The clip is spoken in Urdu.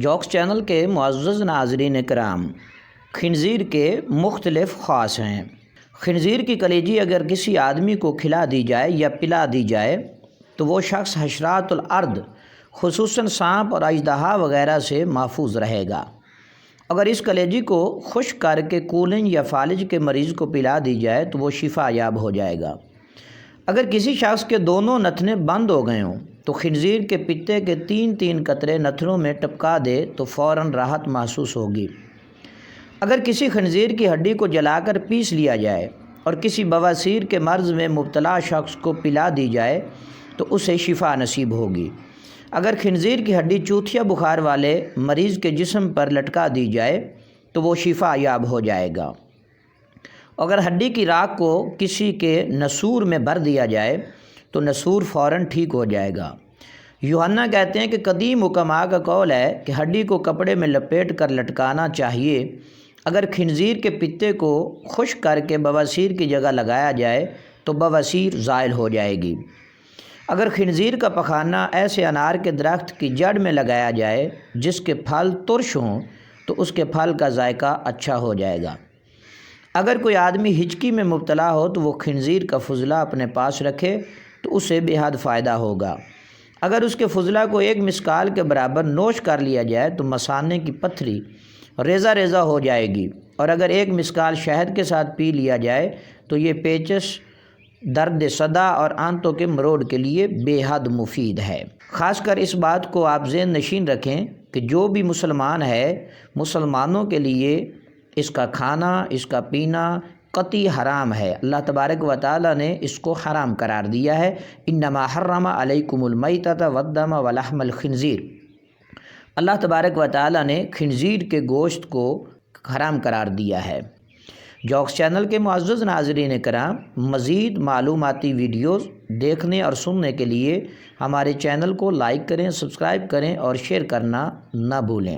جوکس چینل کے معزز ناظرین کرام، خنزیر کے مختلف خواص ہیں۔ خنزیر کی کلیجی اگر کسی آدمی کو کھلا دی جائے یا پلا دی جائے تو وہ شخص حشرات الارض خصوصاً سانپ اور اژدہا وغیرہ سے محفوظ رہے گا۔ اگر اس کلیجی کو خشک کر کے کولنگ یا فالج کے مریض کو پلا دی جائے تو وہ شفا یاب ہو جائے گا۔ اگر کسی شخص کے دونوں نتنے بند ہو گئے ہوں تو خنزیر کے پتے کے 3 قطرے نتنوں میں ٹپکا دے تو فوراً راحت محسوس ہوگی۔ اگر کسی خنزیر کی ہڈی کو جلا کر پیس لیا جائے اور کسی بواسیر کے مرض میں مبتلا شخص کو پلا دی جائے تو اسے شفا نصیب ہوگی۔ اگر خنزیر کی ہڈی چوتھیا بخار والے مریض کے جسم پر لٹکا دی جائے تو وہ شفا یاب ہو جائے گا۔ اگر ہڈی کی راکھ کو کسی کے نسور میں بھر دیا جائے تو نسور فوراً ٹھیک ہو جائے گا۔ یوحنا کہتے ہیں کہ قدیم حکماء کا قول ہے کہ ہڈی کو کپڑے میں لپیٹ کر لٹکانا چاہیے۔ اگر خنزیر کے پتے کو خشک کر کے بواسیر کی جگہ لگایا جائے تو بواسیر زائل ہو جائے گی۔ اگر خنزیر کا پخانہ ایسے انار کے درخت کی جڑ میں لگایا جائے جس کے پھل ترش ہوں تو اس کے پھل کا ذائقہ اچھا ہو جائے گا۔ اگر کوئی آدمی ہچکی میں مبتلا ہو تو وہ خنزیر کا فضلہ اپنے پاس رکھے تو اسے بے حد فائدہ ہوگا۔ اگر اس کے فضلہ کو 1 مسکال کے برابر نوش کر لیا جائے تو مثانے کی پتھری ریزہ ریزہ ہو جائے گی، اور اگر 1 مسکال شہد کے ساتھ پی لیا جائے تو یہ پیچش، درد صدا اور آنتوں کے مروڑ کے لیے بے حد مفید ہے۔ خاص کر اس بات کو آپ ذہن نشین رکھیں کہ جو بھی مسلمان ہے، مسلمانوں کے لیے اس کا کھانا، اس کا پینا قطعی حرام ہے۔ اللہ تبارک و تعالیٰ نے اس کو حرام قرار دیا ہے۔ انما حرم علیکم المیتۃ والدم ولحم الخنزیر۔ اللہ تبارک و تعالیٰ نے خنزیر کے گوشت کو حرام قرار دیا ہے۔ جوکس چینل کے معزز ناظرین کرام، مزید معلوماتی ویڈیوز دیکھنے اور سننے کے لیے ہمارے چینل کو لائک کریں، سبسکرائب کریں اور شیئر کرنا نہ بھولیں۔